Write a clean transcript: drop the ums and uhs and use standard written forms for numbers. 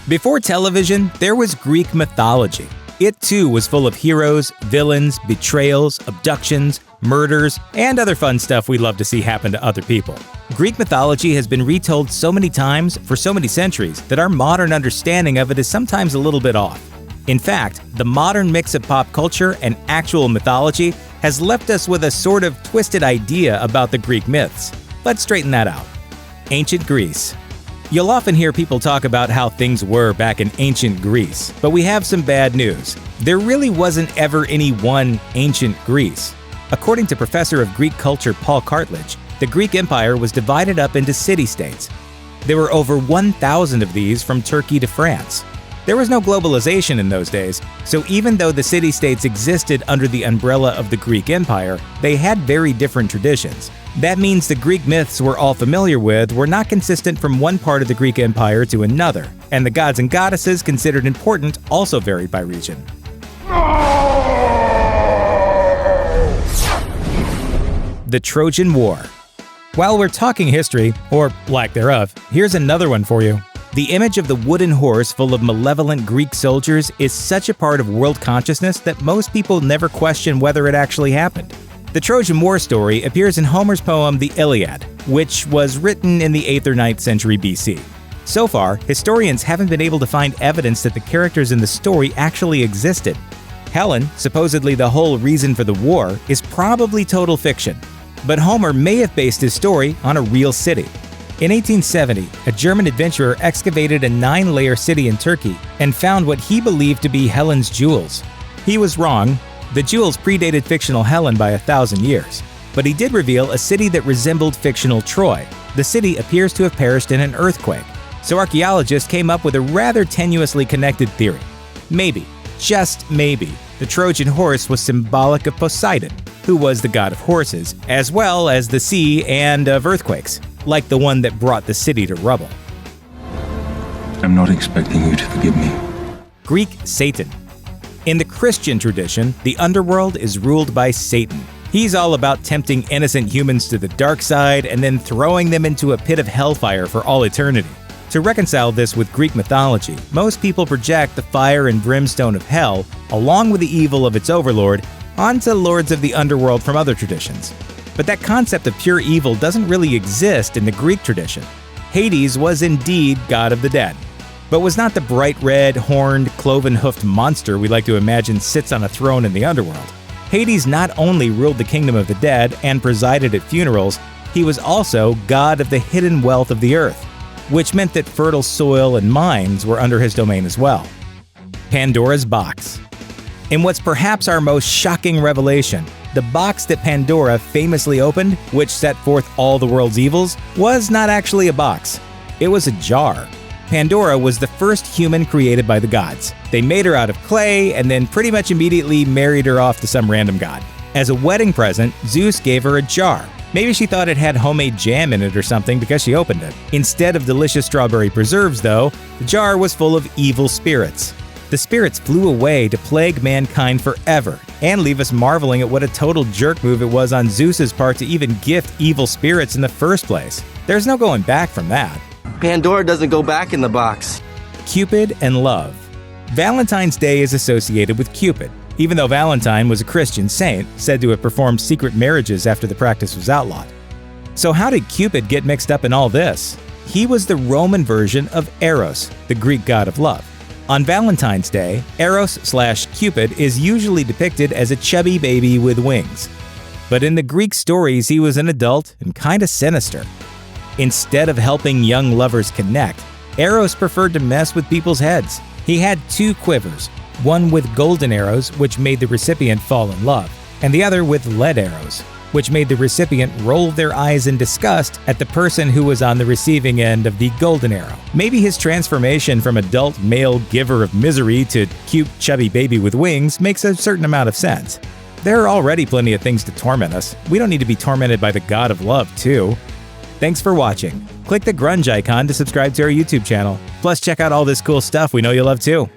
Before television, there was Greek mythology. It too was full of heroes, villains, betrayals, abductions, murders, and other fun stuff we love to see happen to other people. Greek mythology has been retold so many times for so many centuries that our modern understanding of it is sometimes a little bit off. In fact, the modern mix of pop culture and actual mythology has left us with a sort of twisted idea about the Greek myths. Let's straighten that out. Ancient Greece. You'll often hear people talk about how things were back in ancient Greece, but we have some bad news. There really wasn't ever any one ancient Greece. According to Professor of Greek Culture Paul Cartledge, the Greek Empire was divided up into city-states. There were over 1,000 of these from Turkey to France. There was no globalization in those days, so even though the city-states existed under the umbrella of the Greek Empire, they had very different traditions. That means the Greek myths we're all familiar with were not consistent from one part of the Greek Empire to another, and the gods and goddesses considered important also varied by region. The Trojan War. While we're talking history, or lack thereof, here's another one for you. The image of the wooden horse full of malevolent Greek soldiers is such a part of world consciousness that most people never question whether it actually happened. The Trojan War story appears in Homer's poem The Iliad, which was written in the 8th or 9th century BC. So far, historians haven't been able to find evidence that the characters in the story actually existed. Helen, supposedly the whole reason for the war, is probably total fiction. But Homer may have based his story on a real city. In 1870, a German adventurer excavated a 9-layer city in Turkey and found what he believed to be Helen's jewels. He was wrong. The jewels predated fictional Helen by 1,000 years. But he did reveal a city that resembled fictional Troy. The city appears to have perished in an earthquake. So archaeologists came up with a rather tenuously connected theory. Maybe, just maybe, the Trojan horse was symbolic of Poseidon, who was the god of horses, as well as the sea and of earthquakes, like the one that brought the city to rubble. I'm not expecting you to forgive me. Greek Satan. In the Christian tradition, the underworld is ruled by Satan. He's all about tempting innocent humans to the dark side and then throwing them into a pit of hellfire for all eternity. To reconcile this with Greek mythology, most people project the fire and brimstone of hell, along with the evil of its overlord, onto lords of the underworld from other traditions. But that concept of pure evil doesn't really exist in the Greek tradition. Hades was indeed god of the dead, but was not the bright red, horned, cloven-hoofed monster we like to imagine sits on a throne in the underworld. Hades not only ruled the kingdom of the dead and presided at funerals, he was also god of the hidden wealth of the earth, which meant that fertile soil and mines were under his domain as well. Pandora's box. In what's perhaps our most shocking revelation, the box that Pandora famously opened, which set forth all the world's evils, was not actually a box. It was a jar. Pandora was the first human created by the gods. They made her out of clay and then pretty much immediately married her off to some random god. As a wedding present, Zeus gave her a jar. Maybe she thought it had homemade jam in it or something because she opened it. Instead of delicious strawberry preserves, though, the jar was full of evil spirits. The spirits flew away to plague mankind forever and leave us marveling at what a total jerk move it was on Zeus's part to even gift evil spirits in the first place. There's no going back from that. Pandora doesn't go back in the box. Cupid and love. Valentine's Day is associated with Cupid, even though Valentine was a Christian saint said to have performed secret marriages after the practice was outlawed. So how did Cupid get mixed up in all this? He was the Roman version of Eros, the Greek god of love. On Valentine's Day, Eros/Cupid is usually depicted as a chubby baby with wings. But in the Greek stories, he was an adult and kinda sinister. Instead of helping young lovers connect, Eros preferred to mess with people's heads. He had 2 quivers, one with golden arrows, which made the recipient fall in love, and the other with lead arrows, which made the recipient roll their eyes in disgust at the person who was on the receiving end of the golden arrow. Maybe his transformation from adult male giver of misery to cute chubby baby with wings makes a certain amount of sense. There are already plenty of things to torment us. We don't need to be tormented by the god of love, too. Thanks for watching. Click the grunge icon to subscribe to our YouTube channel. Plus, check out all this cool stuff we know you'll love too.